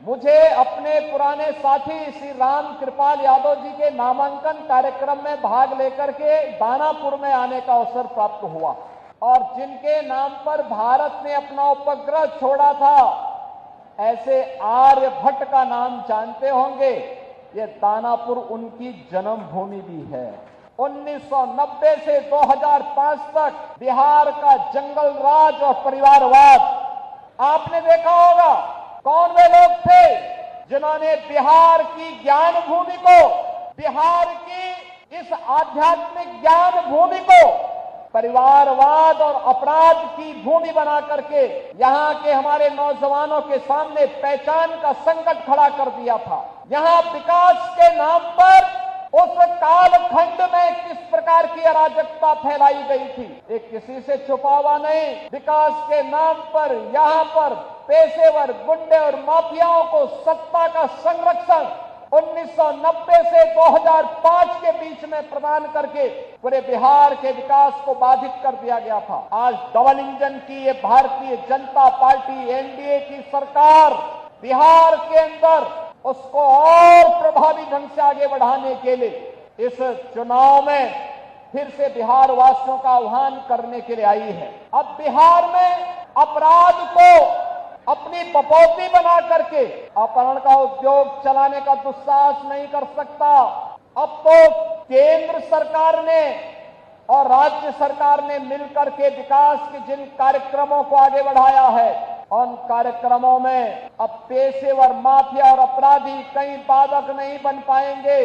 मुझे अपने पुराने साथी श्री राम कृपाल यादव जी के नामांकन कार्यक्रम में भाग लेकर के दानापुर में आने का अवसर प्राप्त हुआ और जिनके नाम पर भारत ने अपना उपग्रह छोड़ा था, ऐसे आर्यभट्ट का नाम जानते होंगे। ये दानापुर उनकी जन्मभूमि भी है। 1990 से 2005 तक बिहार का जंगल राज और परिवारवाद आपने देखा होगा। कौन वे लोग थे जिन्होंने बिहार की ज्ञान भूमि को, बिहार की इस आध्यात्मिक ज्ञान भूमि को परिवारवाद और अपराध की भूमि बना करके यहाँ के हमारे नौजवानों के सामने पहचान का संकट खड़ा कर दिया था। यहाँ विकास के नाम पर उस कालखंड में किस प्रकार की अराजकता फैलाई गई थी, ये किसी से छुपा हुआ नहीं। विकास के नाम पर यहाँ पर पेशेवर गुंडे और माफियाओं को सत्ता का संरक्षण 1990 से 2005 के बीच में प्रदान करके पूरे बिहार के विकास को बाधित कर दिया गया था। आज डबल इंजन की ये भारतीय जनता पार्टी एनडीए की सरकार बिहार के अंदर उसको और प्रभावी ढंग से आगे बढ़ाने के लिए इस चुनाव में फिर से बिहार वासियों का आह्वान करने के लिए आई है। अब बिहार में अपराध को अपनी बपौती बना करके अपहरण का उद्योग चलाने का दुस्साहस नहीं कर सकता। अब तो केंद्र सरकार ने और राज्य सरकार ने मिलकर के विकास के जिन कार्यक्रमों को आगे बढ़ाया है, उन कार्यक्रमों में अब पेशेवर माफिया और अपराधी कहीं बाधक नहीं बन पाएंगे।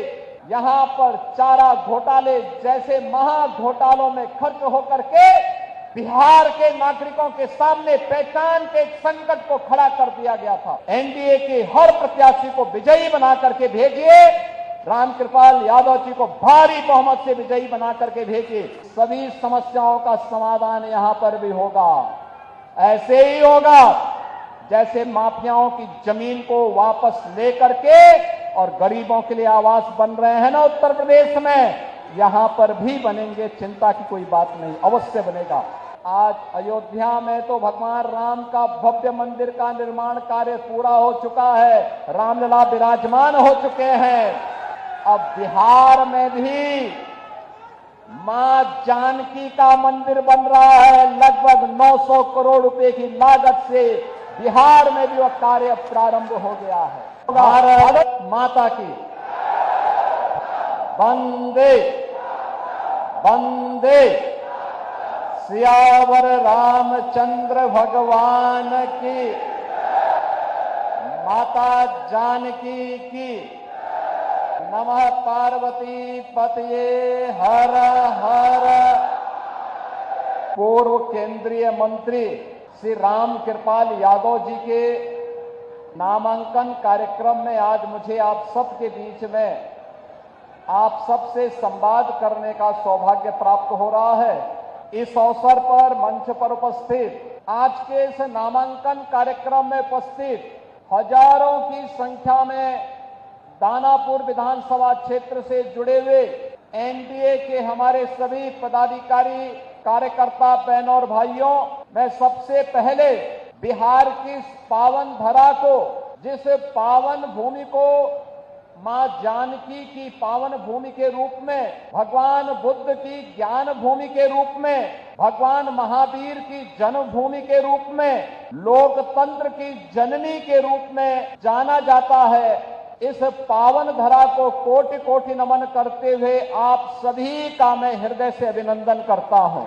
यहाँ पर चारा घोटाले जैसे महा घोटालों में खर्च होकर के बिहार के नागरिकों के सामने पहचान के एक संकट को खड़ा कर दिया गया था। एनडीए के हर प्रत्याशी को विजयी बना करके भेजिए, रामकृपाल यादव जी को भारी बहुमत से विजयी बना करके भेजिए। सभी समस्याओं का समाधान यहाँ पर भी होगा। ऐसे ही होगा जैसे माफियाओं की जमीन को वापस लेकर के और गरीबों के लिए आवास बन रहे हैं ना उत्तर प्रदेश में, यहाँ पर भी बनेंगे। चिंता की कोई बात नहीं, अवश्य बनेगा। आज अयोध्या में तो भगवान राम का भव्य मंदिर का निर्माण कार्य पूरा हो चुका है, रामलला विराजमान हो चुके हैं। अब बिहार में भी मां जानकी का मंदिर बन रहा है। लगभग 900 करोड़ रुपए की लागत से बिहार में भी वह कार्य प्रारंभ हो गया है। भारत माता की वंदे वंदे, सियावर रामचंद्र भगवान की, माता जानकी की, नमः पार्वती पतये हर हर। पूर्व केंद्रीय मंत्री श्री राम कृपाल यादव जी के नामांकन कार्यक्रम में आज मुझे आप सबके बीच में आप सबसे संवाद करने का सौभाग्य प्राप्त हो रहा है। इस अवसर पर मंच पर उपस्थित आज के इस नामांकन कार्यक्रम में उपस्थित हजारों की संख्या में दानापुर विधानसभा क्षेत्र से जुड़े हुए एनडीए के हमारे सभी पदाधिकारी, कार्यकर्ता, बहनों और भाइयों, मैं सबसे पहले बिहार की इस पावन धरा को, जिस पावन भूमि को मां जानकी की पावन भूमि के रूप में, भगवान बुद्ध की ज्ञान भूमि के रूप में, भगवान महावीर की जन्मभूमि के रूप में, लोकतंत्र की जननी के रूप में जाना जाता है, इस पावन धरा को कोटि कोटि नमन करते हुए आप सभी का मैं हृदय से अभिनंदन करता हूं।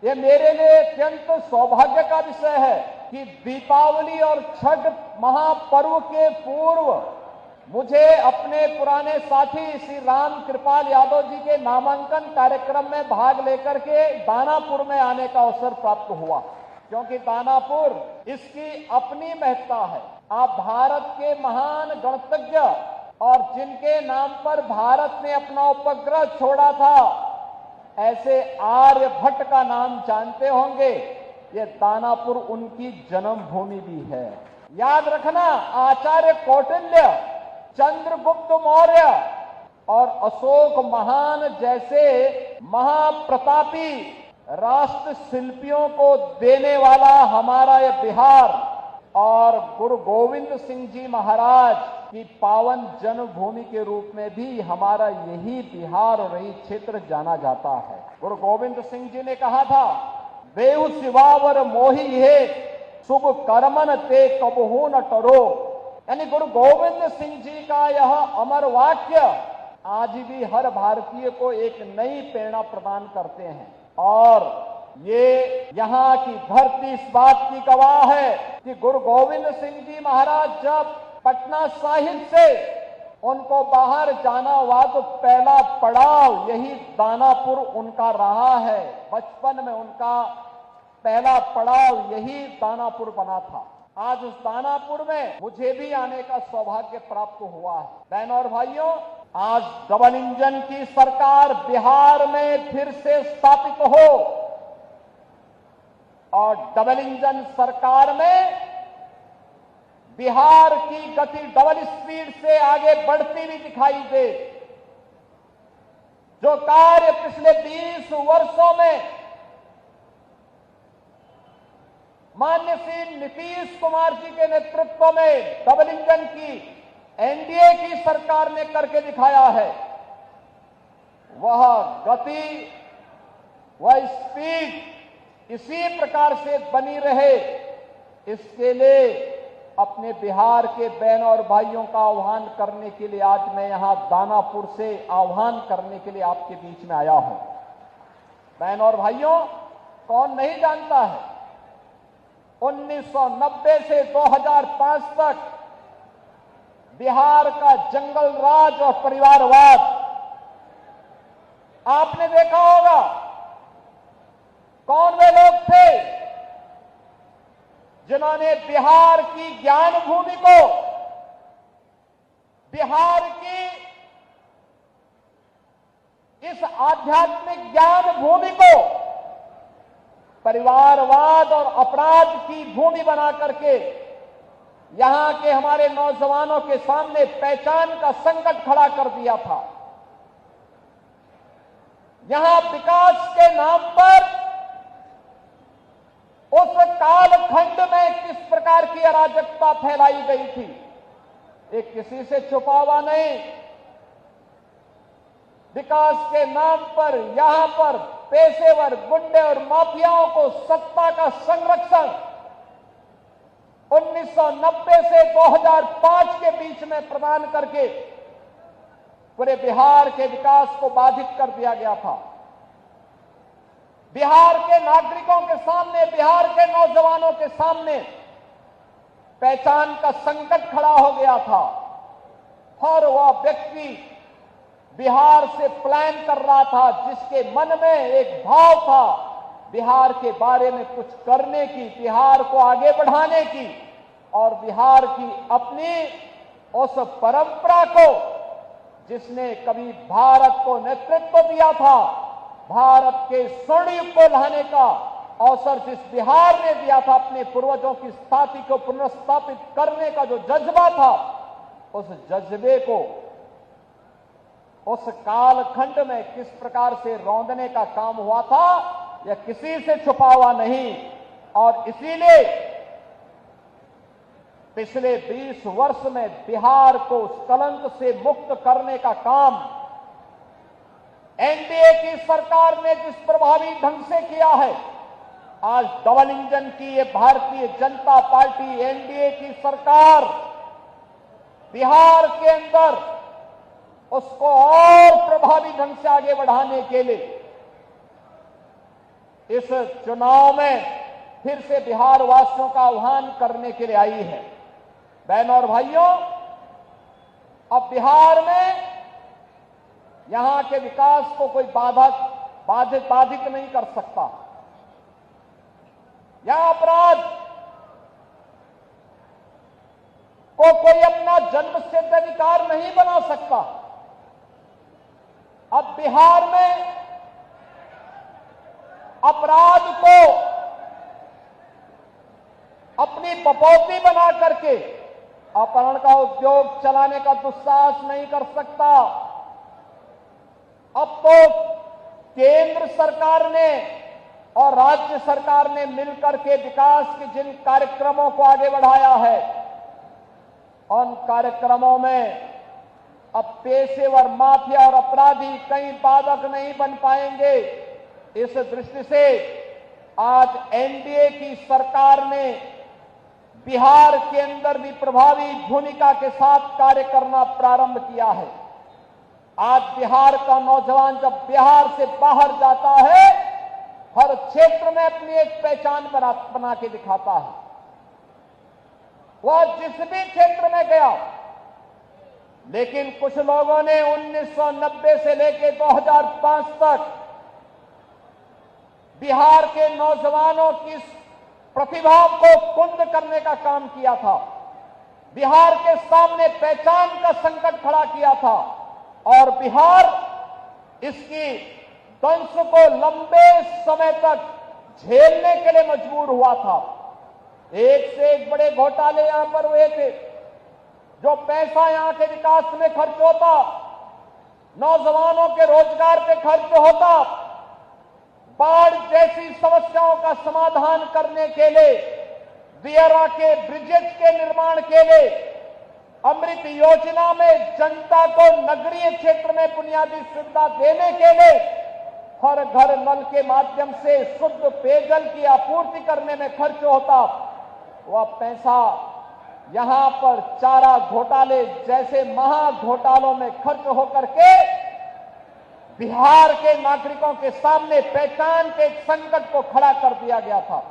ये मेरे लिए अत्यंत सौभाग्य का विषय है कि दीपावली और छठ महापर्व के पूर्व मुझे अपने पुराने साथी श्री राम कृपाल यादव जी के नामांकन कार्यक्रम में भाग लेकर के दानापुर में आने का अवसर प्राप्त हुआ, क्योंकि दानापुर इसकी अपनी महत्ता है। आप भारत के महान गणतज्ञ और जिनके नाम पर भारत ने अपना उपग्रह छोड़ा था, ऐसे आर्यभट्ट का नाम जानते होंगे। ये दानापुर उनकी जन्मभूमि भी है। याद रखना, आचार्य कौटिल्य, चंद्रगुप्त मौर्य और अशोक महान जैसे महाप्रतापी राष्ट्र शिल्पियों को देने वाला हमारा यह बिहार और गुरु गोविंद सिंह जी महाराज की पावन जन्मभूमि के रूप में भी हमारा यही बिहार और यही क्षेत्र जाना जाता है। गुरु गोविंद सिंह जी ने कहा था, बेहु सिवावर मोही है शुभ कर्मन ते कबहू न टरो। यानी गुरु गोविंद सिंह जी का यह अमर वाक्य आज भी हर भारतीय को एक नई प्रेरणा प्रदान करते हैं। और ये यहाँ की धरती इस बात की गवाह है कि गुरु गोविंद सिंह जी महाराज जब पटना साहिब से उनको बाहर जाना हुआ तो पहला पड़ाव यही दानापुर उनका रहा है। बचपन में उनका पहला पड़ाव यही दानापुर बना था। आज उस दानापुर में मुझे भी आने का सौभाग्य प्राप्त हुआ है। बहनों और भाइयों, आज डबल इंजन की सरकार बिहार में फिर से स्थापित हो और डबल इंजन सरकार में बिहार की गति डबल स्पीड से आगे बढ़ती हुई दिखाई दे। जो कार्य पिछले 20 वर्षों में माननीय श्री नीतीश कुमार जी के नेतृत्व में डबल इंजन की एनडीए की सरकार ने करके दिखाया है, वह गति, वह स्पीड इसी प्रकार से बनी रहे, इसके लिए अपने बिहार के बहनों और भाइयों का आह्वान करने के लिए आज मैं यहां दानापुर से आह्वान करने के लिए आपके बीच में आया हूं। बहनों और भाइयों, कौन नहीं जानता है 1990 से 2005 तक बिहार का जंगल राज और परिवारवाद आपने देखा होगा। कौन वे लोग थे जिन्होंने बिहार की ज्ञान भूमि को, बिहार की इस आध्यात्मिक ज्ञान भूमि को परिवारवाद और अपराध की भूमि बना करके यहां के हमारे नौजवानों के सामने पहचान का संकट खड़ा कर दिया था। यहां विकास के नाम पर उस कालखंड में किस प्रकार की अराजकता फैलाई गई थी, एक किसी से छुपा हुआ नहीं। विकास के नाम पर यहां पर पेशेवर गुंडे और माफियाओं को सत्ता का संरक्षण 1990 से 2005 के बीच में प्रदान करके पूरे बिहार के विकास को बाधित कर दिया गया था। बिहार के नागरिकों के सामने, बिहार के नौजवानों के सामने पहचान का संकट खड़ा हो गया था और वह व्यक्ति बिहार से प्लान कर रहा था, जिसके मन में एक भाव था बिहार के बारे में कुछ करने की, बिहार को आगे बढ़ाने की और बिहार की अपनी उस परंपरा को जिसने कभी भारत को नेतृत्व दिया था, भारत के स्वर्ण युग को लाने का अवसर जिस बिहार ने दिया था, अपने पूर्वजों की स्थापना को पुनर्स्थापित करने का जो जज्बा था, उस जज्बे को उस कालखंड में किस प्रकार से रौंदने का काम हुआ था, यह किसी से छुपा हुआ नहीं। और इसीलिए पिछले 20 वर्ष में बिहार को उस कलंक से मुक्त करने का काम एनडीए की सरकार ने जिस प्रभावी ढंग से किया है, आज डबल इंजन की ये भारतीय जनता पार्टी एनडीए की सरकार बिहार के अंदर उसको और प्रभावी ढंग से आगे बढ़ाने के लिए इस चुनाव में फिर से बिहार वासियों का आह्वान करने के लिए आई है। बहनों और भाइयों, अब बिहार में यहां के विकास को कोई बाधित नहीं कर सकता। यहां अपराध को कोई अपना जन्मसिद्ध अधिकार नहीं बना सकता। अब बिहार में अपराध को अपनी बपौती बना करके अपहरण का उद्योग चलाने का दुस्साहस नहीं कर सकता। अब तो केंद्र सरकार ने और राज्य सरकार ने मिलकर के विकास के जिन कार्यक्रमों को आगे बढ़ाया है, उन कार्यक्रमों में अब पेशेवर माफिया और अपराधी कहीं बाधक नहीं बन पाएंगे। इस दृष्टि से आज एनडीए की सरकार ने बिहार के अंदर भी प्रभावी भूमिका के साथ कार्य करना प्रारंभ किया है। आज बिहार का नौजवान जब बिहार से बाहर जाता है, हर क्षेत्र में अपनी एक पहचान बना के दिखाता है। वह जिस भी क्षेत्र में गया, लेकिन कुछ लोगों ने 1990 से लेकर 2005 तक बिहार के नौजवानों की प्रतिभा को कुंद करने का काम किया था। बिहार के सामने पहचान का संकट खड़ा किया था और बिहार इसकी दंश को लंबे समय तक झेलने के लिए मजबूर हुआ था। एक से एक बड़े घोटाले यहां पर हुए थे। जो पैसा यहां के विकास में खर्च होता, नौजवानों के रोजगार पे खर्च होता, बाढ़ जैसी समस्याओं का समाधान करने के लिए, दियरा के ब्रिजेज के निर्माण के लिए, अमृत योजना में जनता को नगरीय क्षेत्र में बुनियादी सुविधा देने के लिए, हर घर नल के माध्यम से शुद्ध पेयजल की आपूर्ति करने में खर्च होता, वह पैसा यहां पर चारा घोटाले जैसे महा घोटालों में खर्च होकर के बिहार के नागरिकों के सामने पहचान के एक संकट को खड़ा कर दिया गया था।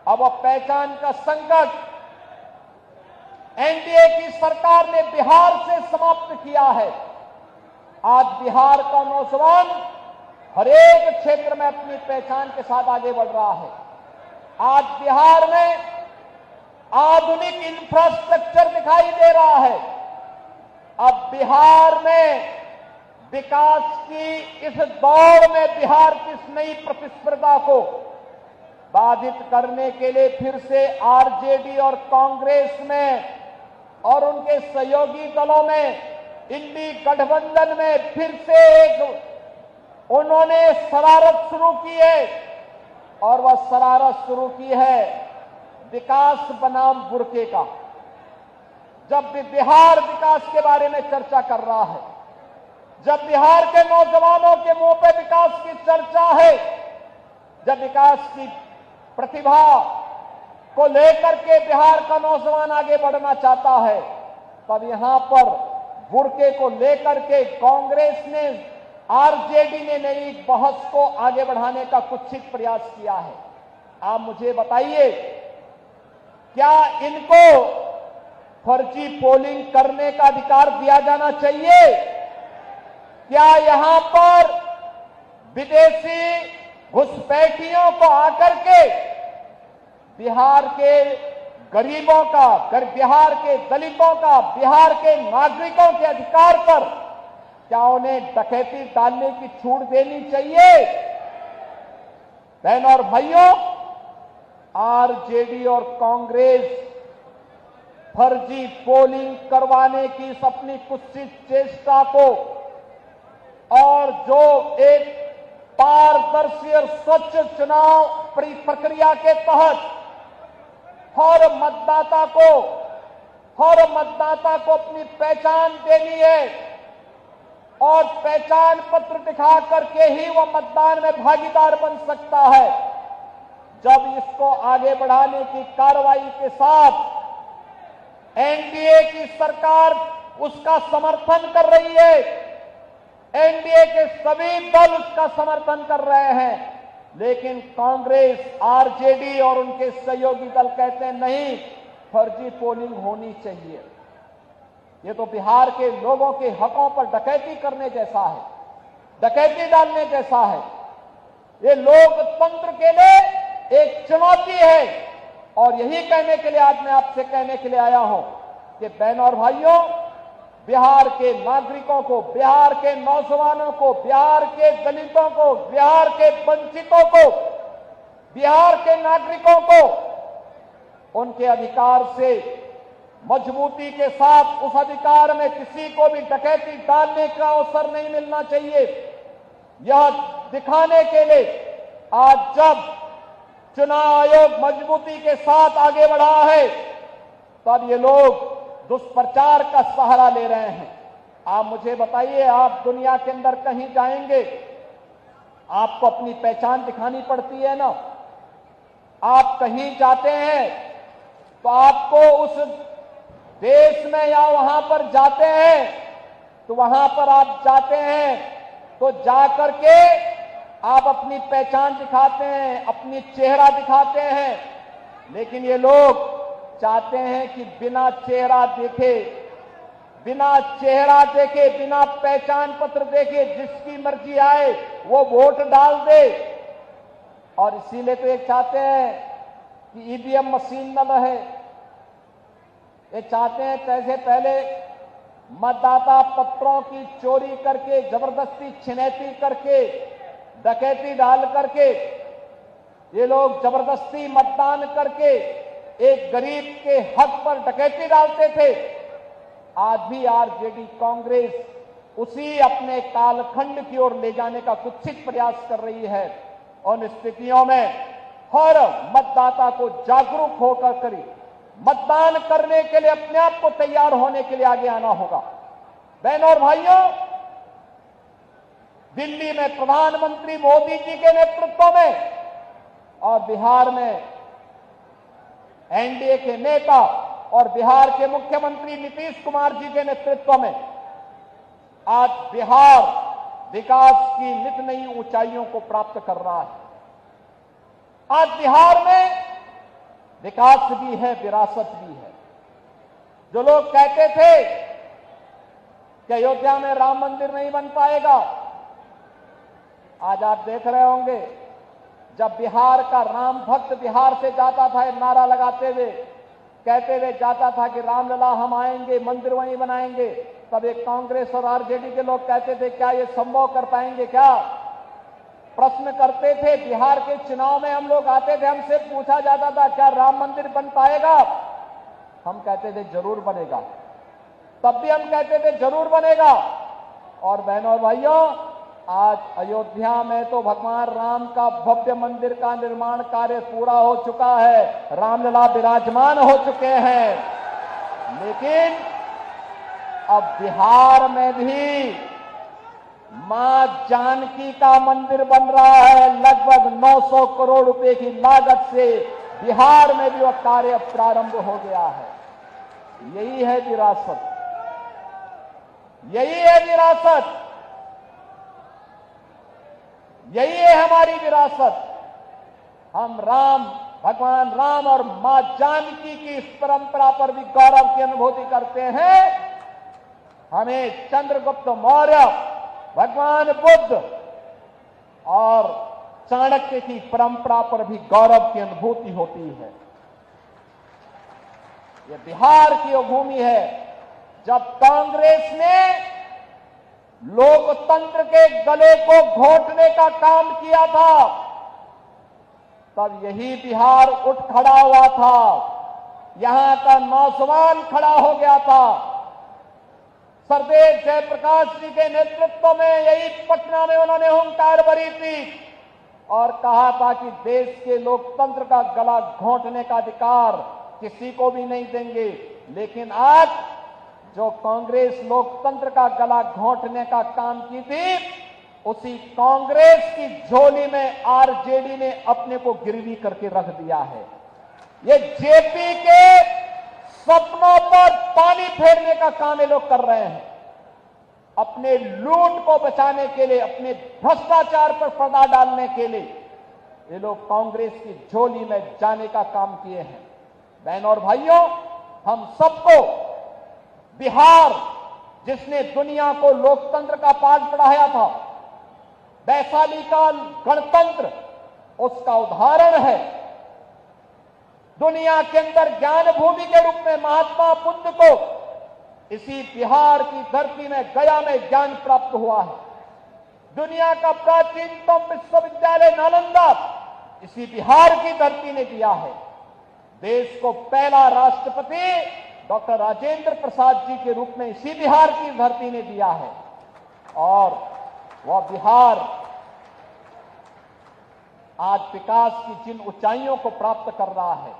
अब वह पहचान का संकट एनडीए की सरकार ने बिहार से समाप्त किया है। आज बिहार का नौजवान हर एक क्षेत्र में अपनी पहचान के साथ आगे बढ़ रहा है। आज बिहार में आधुनिक इंफ्रास्ट्रक्चर दिखाई दे रहा है। अब बिहार में विकास की इस दौड़ में बिहार की इस नई प्रतिस्पर्धा को बाधित करने के लिए फिर से आरजेडी और कांग्रेस में और उनके सहयोगी दलों में, इंडी गठबंधन में फिर से एक उन्होंने शरारत शुरू की है। और वह शरारत शुरू की है विकास बनाम बुरके का। जब भी बिहार विकास के बारे में चर्चा कर रहा है, जब बिहार के नौजवानों के मुंह पे विकास की चर्चा है, जब विकास की प्रतिभा को लेकर के बिहार का नौजवान आगे बढ़ना चाहता है, तब यहां पर बुरके को लेकर के कांग्रेस ने, आरजेडी ने नई बहस को आगे बढ़ाने का कुत्सित प्रयास किया है। आप मुझे बताइए, क्या इनको फर्जी पोलिंग करने का अधिकार दिया जाना चाहिए? क्या यहां पर विदेशी घुसपैठियों को आकर के बिहार के गरीबों का, बिहार के दलितों का, बिहार के नागरिकों के अधिकार पर क्या उन्हें डकैती डालने की छूट देनी चाहिए? बहनों और भाइयों, आरजेडी और कांग्रेस फर्जी पोलिंग करवाने की इस अपनी कुत्सित चेष्टा को और जो एक पारदर्शी और स्वच्छ चुनाव प्रक्रिया के तहत हर मतदाता को अपनी पहचान देनी है और पहचान पत्र दिखा करके ही वह मतदान में भागीदार बन सकता है। जब इसको आगे बढ़ाने की कार्रवाई के साथ एनडीए की सरकार उसका समर्थन कर रही है, एनडीए के सभी दल उसका समर्थन कर रहे हैं, लेकिन कांग्रेस, आरजेडी और उनके सहयोगी दल कहते हैं नहीं, फर्जी पोलिंग होनी चाहिए। ये तो बिहार के लोगों के हकों पर डकैती करने जैसा है, डकैती डालने जैसा है। ये लोकतंत्र के लिए एक चुनौती है और यही कहने के लिए आज मैं आपसे कहने के लिए आया हूं कि बहनों और भाइयों, बिहार के नागरिकों को, बिहार के नौजवानों को, बिहार के दलितों को, बिहार के वंचितों को, बिहार के नागरिकों को उनके अधिकार से मजबूती के साथ, उस अधिकार में किसी को भी डकैती डालने का अवसर नहीं मिलना चाहिए। यह दिखाने के लिए आज जब चुनाव आयोग मजबूती के साथ आगे बढ़ा है, तब ये लोग दुष्प्रचार का सहारा ले रहे हैं। आप मुझे बताइए, आप दुनिया के अंदर कहीं जाएंगे, आपको अपनी पहचान दिखानी पड़ती है ना। आप कहीं जाते हैं तो आपको उस देश में या वहां पर जाते हैं तो वहां पर आप जाते हैं तो जाकर के आप अपनी पहचान दिखाते हैं, अपनी चेहरा दिखाते हैं। लेकिन ये लोग चाहते हैं कि बिना चेहरा देखे, बिना चेहरा देखे, बिना पहचान पत्र देखे जिसकी मर्जी आए वो वोट डाल दे। और इसीलिए तो ये चाहते हैं कि ईवीएम मशीन न रहे। ये चाहते हैं कैसे पहले मतदाता पत्रों की चोरी करके, जबरदस्ती छिनैती करके, डकैती डाल करके ये लोग जबरदस्ती मतदान करके एक गरीब के हक पर डकैती डालते थे। आज भी आरजेडी कांग्रेस उसी अपने कालखंड की ओर ले जाने का कुत्सित प्रयास कर रही है। उन स्थितियों में हर मतदाता को जागरूक होकर करी मतदान करने के लिए अपने आप को तैयार होने के लिए आगे आना होगा। बहनों और भाइयों, दिल्ली में प्रधानमंत्री मोदी जी के नेतृत्व में और बिहार में एनडीए के नेता और बिहार के मुख्यमंत्री नीतीश कुमार जी के नेतृत्व में आज बिहार विकास की नित नई ऊंचाइयों को प्राप्त कर रहा है। आज बिहार में विकास भी है, विरासत भी है। जो लोग कहते थे कि अयोध्या में राम मंदिर नहीं बन पाएगा, आज आप देख रहे होंगे जब बिहार का राम भक्त बिहार से जाता था, नारा लगाते हुए कहते हुए जाता था कि रामलला हम आएंगे, मंदिर वहीं बनाएंगे, तब एक कांग्रेस और आरजेडी के लोग कहते थे क्या ये संभव कर पाएंगे क्या? प्रश्न करते थे। बिहार के चुनाव में हम लोग आते थे, हमसे पूछा जाता था क्या राम मंदिर बन पाएगा? हम कहते थे जरूर बनेगा। तब भी हम कहते थे जरूर बनेगा। और बहनों और भाइयों, आज अयोध्या में तो भगवान राम का भव्य मंदिर का निर्माण कार्य पूरा हो चुका है, रामलला विराजमान हो चुके हैं। लेकिन अब बिहार में भी मां जानकी का मंदिर बन रहा है। लगभग 900 करोड़ रुपए की लागत से बिहार में भी वह कार्य प्रारंभ हो गया है। यही है विरासत, यही है विरासत, यही है हमारी विरासत। हम भगवान राम और मां जानकी की इस परंपरा पर भी गौरव की अनुभूति करते हैं। हमें चंद्रगुप्त मौर्य, भगवान बुद्ध और चाणक्य की परंपरा पर भी गौरव की अनुभूति होती है। यह बिहार की वो भूमि है जब कांग्रेस ने लोकतंत्र के गले को घोटने का काम किया था, तब यही बिहार उठ खड़ा हुआ था। यहां का नौजवान खड़ा हो गया था। सरदेव जयप्रकाश जी के नेतृत्व में यही पटना में उन्होंने हुंकार भरी थी और कहा था कि देश के लोकतंत्र का गला घोंटने का अधिकार किसी को भी नहीं देंगे। लेकिन आज जो कांग्रेस लोकतंत्र का गला घोंटने का काम की थी, उसी कांग्रेस की झोली में आरजेडी ने अपने को गिरवी करके रख दिया है। ये जेपी के सपनों पर पानी फेरने का काम ये लोग कर रहे हैं। अपने लूट को बचाने के लिए, अपने भ्रष्टाचार पर पर्दा डालने के लिए ये लोग कांग्रेस की झोली में जाने का काम किए हैं। बहनों और भाइयों, हम सबको बिहार, जिसने दुनिया को लोकतंत्र का पाठ पढ़ाया था, वैशाली का गणतंत्र उसका उदाहरण है। दुनिया के अंदर ज्ञान भूमि के रूप में महात्मा बुद्ध को इसी बिहार की धरती में, गया में ज्ञान प्राप्त हुआ है। दुनिया का प्राचीनतम विश्वविद्यालय नालंदा इसी बिहार की धरती ने दिया है। देश को पहला राष्ट्रपति डॉक्टर राजेंद्र प्रसाद जी के रूप में इसी बिहार की धरती ने दिया है। और वह बिहार आज विकास की जिन ऊंचाइयों को प्राप्त कर रहा है,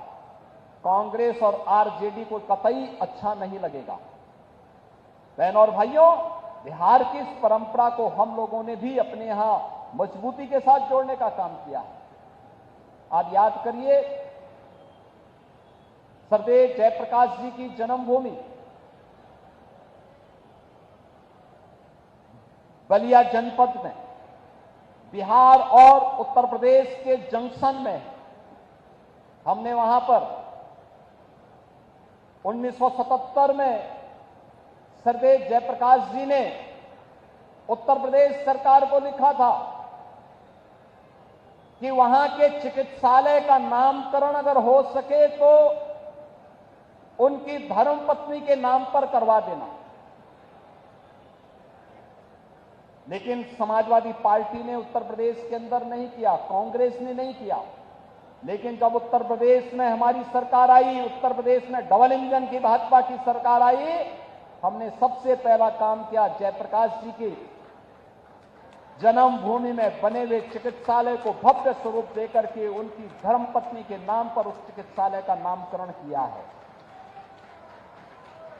कांग्रेस और आरजेडी को कतई अच्छा नहीं लगेगा। बहनों और भाइयों, बिहार की इस परंपरा को हम लोगों ने भी अपने यहां मजबूती के साथ जोड़ने का काम किया है। आप याद करिए, सरदेव जयप्रकाश जी की जन्मभूमि बलिया जनपद में, बिहार और उत्तर प्रदेश के जंक्शन में, हमने वहां पर 1977 में सरदेव जयप्रकाश जी ने उत्तर प्रदेश सरकार को लिखा था कि वहां के चिकित्सालय का नामकरण अगर हो सके तो उनकी धर्मपत्नी के नाम पर करवा देना। लेकिन समाजवादी पार्टी ने उत्तर प्रदेश के अंदर नहीं किया, कांग्रेस ने नहीं किया। लेकिन जब उत्तर प्रदेश में हमारी सरकार आई, उत्तर प्रदेश में डबल इंजन की भाजपा की सरकार आई, हमने सबसे पहला काम किया, जयप्रकाश जी की जन्मभूमि में बने हुए चिकित्सालय को भव्य स्वरूप देकर के उनकी धर्मपत्नी के नाम पर उस चिकित्सालय का नामकरण किया है।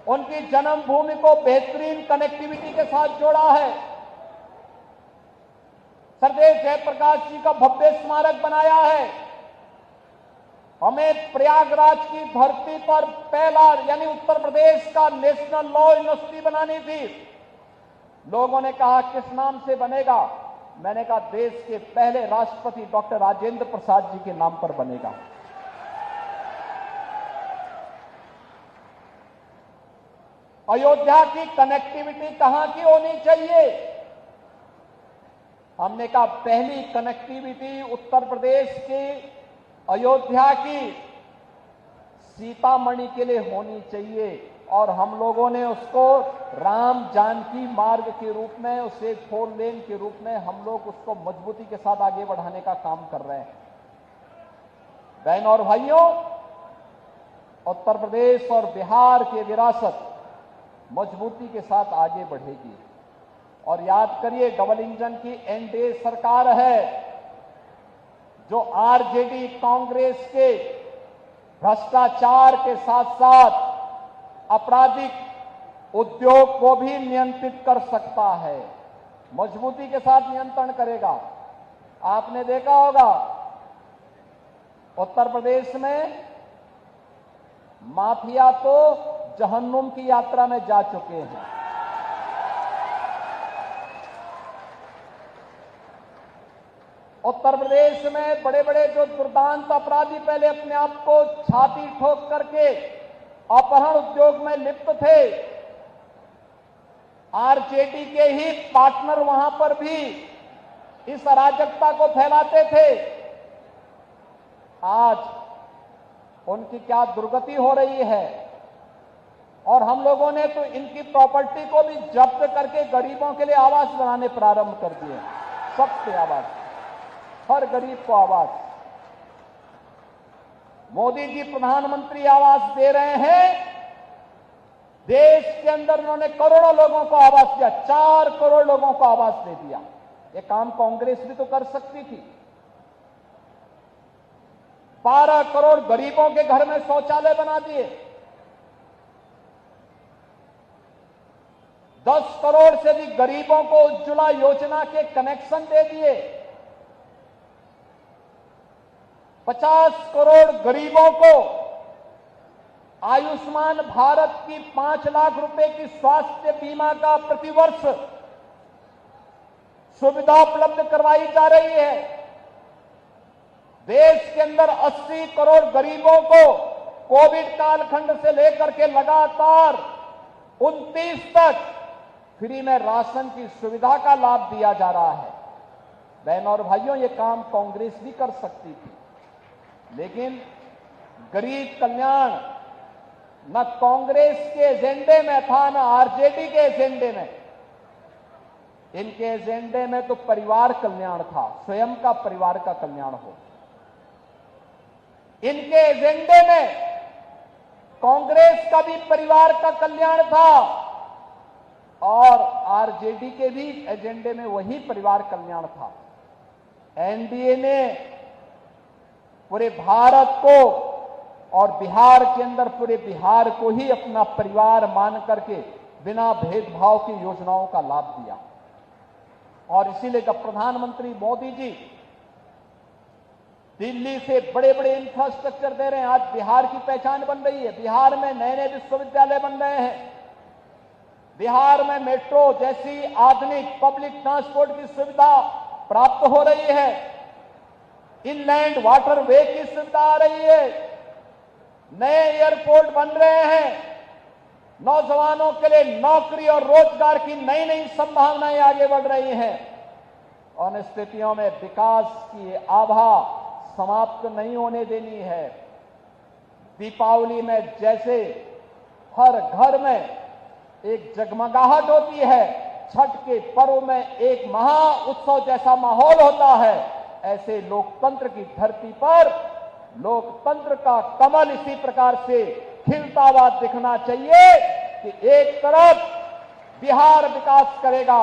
उनकी जन्मभूमि को बेहतरीन कनेक्टिविटी के साथ जोड़ा है। सरदेव जयप्रकाश जी का भव्य स्मारक बनाया है। हमें प्रयागराज की धरती पर पहला यानी उत्तर प्रदेश का नेशनल लॉ यूनिवर्सिटी बनानी थी। लोगों ने कहा किस नाम से बनेगा? मैंने कहा देश के पहले राष्ट्रपति डॉक्टर राजेंद्र प्रसाद जी के नाम पर बनेगा। अयोध्या की कनेक्टिविटी कहां की होनी चाहिए? हमने कहा पहली कनेक्टिविटी उत्तर प्रदेश की अयोध्या की सीतामढ़ी के लिए होनी चाहिए और हम लोगों ने उसको राम जानकी मार्ग के रूप में, उसे 4 लेन के रूप में हम लोग उसको मजबूती के साथ आगे बढ़ाने का काम कर रहे हैं। बहनों और भाइयों, उत्तर प्रदेश और बिहार की विरासत मजबूती के साथ आगे बढ़ेगी। और याद करिए, डबल इंजन की एनडीए सरकार है जो आरजेडी कांग्रेस के भ्रष्टाचार के साथ साथ आपराधिक उद्योग को भी नियंत्रित कर सकता है, मजबूती के साथ नियंत्रण करेगा। आपने देखा होगा उत्तर प्रदेश में माफिया तो जहन्नुम की यात्रा में जा चुके हैं। उत्तर प्रदेश में बड़े बड़े जो दुर्दांत अपराधी पहले अपने आप को छाती ठोक करके अपहरण उद्योग में लिप्त थे, आरजेडी के ही पार्टनर वहां पर भी इस अराजकता को फैलाते थे। आज उनकी क्या दुर्गति हो रही है। और हम लोगों ने तो इनकी प्रॉपर्टी को भी जब्त करके गरीबों के लिए आवास बनाने प्रारंभ कर दिए। सबसे आवास, हर गरीब को आवास। मोदी जी प्रधानमंत्री आवास दे रहे हैं। देश के अंदर उन्होंने करोड़ों लोगों को आवास दिया, 4 करोड़ लोगों को आवास दे दिया। ये काम कांग्रेस भी तो कर सकती थी। 12 करोड़ गरीबों के घर में शौचालय बना दिए। 10 करोड़ से भी गरीबों को उज्ज्वला योजना के कनेक्शन दे दिए। 50 करोड़ गरीबों को आयुष्मान भारत की 5 लाख रुपए की स्वास्थ्य बीमा का प्रतिवर्ष सुविधा उपलब्ध करवाई जा रही है। देश के अंदर 80 करोड़ गरीबों को कोविड कालखंड से लेकर के लगातार 29 तक फ्री में राशन की सुविधा का लाभ दिया जा रहा है। बहनों और भाइयों, ये काम कांग्रेस भी कर सकती थी, लेकिन गरीब कल्याण न कांग्रेस के एजेंडे में था, न आरजेडी के एजेंडे में। इनके एजेंडे में तो परिवार कल्याण था, स्वयं का परिवार का कल्याण हो। इनके एजेंडे में कांग्रेस का भी परिवार का कल्याण था और आरजेडी के भी एजेंडे में वही परिवार कल्याण था। एनडीए ने पूरे भारत को और बिहार के अंदर पूरे बिहार को ही अपना परिवार मान करके बिना भेदभाव की योजनाओं का लाभ दिया। और इसीलिए जब प्रधानमंत्री मोदी जी दिल्ली से बड़े बड़े इंफ्रास्ट्रक्चर दे रहे हैं, आज बिहार की पहचान बन रही है। बिहार में नए नए विश्वविद्यालय बन रहे हैं, बिहार में मेट्रो जैसी आधुनिक पब्लिक ट्रांसपोर्ट की सुविधा प्राप्त हो रही है, इनलैंड वाटर वे की सुविधा आ रही है, नए एयरपोर्ट बन रहे हैं, नौजवानों के लिए नौकरी और रोजगार की नई नई संभावनाएं आगे बढ़ रही हैं। और इन स्थितियों में विकास की आभा समाप्त नहीं होने देनी है। दीपावली में जैसे हर घर में एक जगमगाहट होती है, छठ के पर्व में एक महा उत्सव जैसा माहौल होता है, ऐसे लोकतंत्र की धरती पर लोकतंत्र का कमल इसी प्रकार से खिलता हुआ दिखना चाहिए कि एक तरफ बिहार विकास करेगा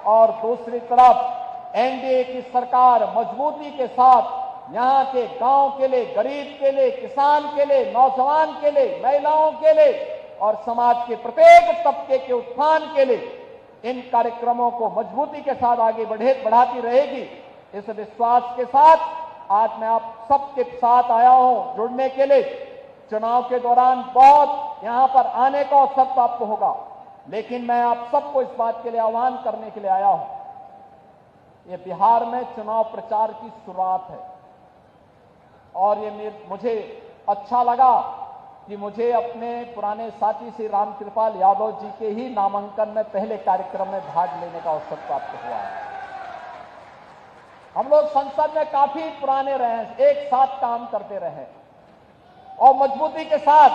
और दूसरी तरफ एनडीए की सरकार मजबूती के साथ यहां के गांव के लिए, गरीब के लिए, किसान के लिए, नौजवान के लिए, महिलाओं के लिए और समाज के प्रत्येक तबके के उत्थान के लिए इन कार्यक्रमों को मजबूती के साथ आगे बढ़ाती रहेगी। इस विश्वास के साथ आज मैं आप सबके साथ आया हूं जुड़ने के लिए। चुनाव के दौरान बहुत यहां पर आने का अवसर प्राप्त होगा, लेकिन मैं आप सबको इस बात के लिए आह्वान करने के लिए आया हूं। ये बिहार में चुनाव प्रचार की शुरुआत है और ये मुझे अच्छा लगा कि मुझे अपने पुराने साथी श्री रामकृपाल यादव जी के ही नामांकन में पहले कार्यक्रम में भाग लेने का अवसर प्राप्त हुआ है। हम लोग संसद में काफी पुराने रहे हैं, एक साथ काम करते रहे और मजबूती के साथ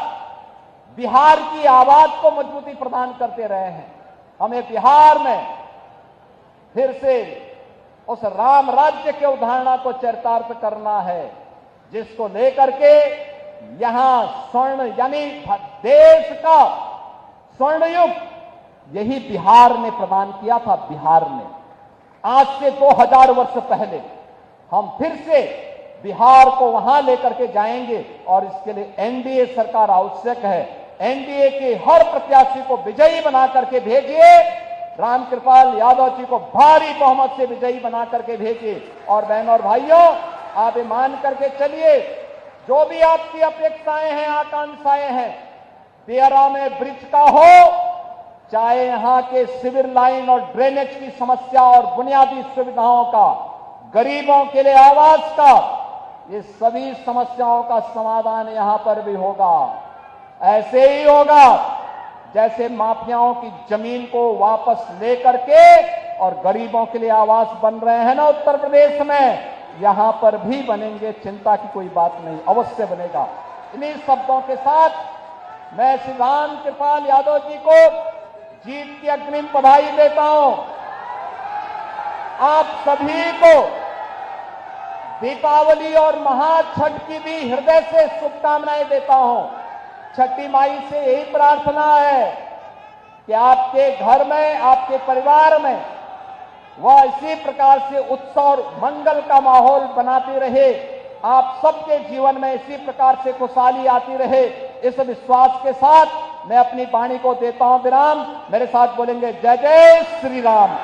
बिहार की आवाज को मजबूती प्रदान करते रहे हैं। हमें बिहार में फिर से उस राम राज्य के उदाहरणा को चरितार्थ करना है, जिसको लेकर के यहां स्वर्ण यानी देश का स्वर्ण युग यही बिहार ने प्रदान किया था। बिहार ने आज से 2000 वर्ष पहले हम फिर से बिहार को वहां लेकर के जाएंगे और इसके लिए एनडीए सरकार आवश्यक है। एनडीए के हर प्रत्याशी को विजयी बना करके भेजिए, रामकृपाल यादव जी को भारी बहुमत से विजयी बना करके भेजिए। और बहनों और भाइयों, आप ये मान करके चलिए, जो भी आपकी अपेक्षाएं हैं, आकांक्षाएं हैं, दियारा में ब्रिज का हो, चाहे यहां के सिविल लाइन और ड्रेनेज की समस्या और बुनियादी सुविधाओं का, गरीबों के लिए आवास का, ये सभी समस्याओं का समाधान यहां पर भी होगा। ऐसे ही होगा जैसे माफियाओं की जमीन को वापस लेकर के और गरीबों के लिए आवास बन रहे हैं ना उत्तर प्रदेश में, यहां पर भी बनेंगे, चिंता की कोई बात नहीं, अवश्य बनेगा। इन्हीं शब्दों के साथ मैं श्री रामकृपाल यादव जी को जीत की अग्रिम बधाई देता हूं। आप सभी को दीपावली और महाछठ की भी हृदय से शुभकामनाएं देता हूं। छठी माई से यही प्रार्थना है कि आपके घर में, आपके परिवार में वह इसी प्रकार से उत्सव और मंगल का माहौल बनाती रहे, आप सबके जीवन में इसी प्रकार से खुशहाली आती रहे। इस विश्वास के साथ मैं अपनी वाणी को देता हूं विराम। मेरे साथ बोलेंगे जय जय श्री राम।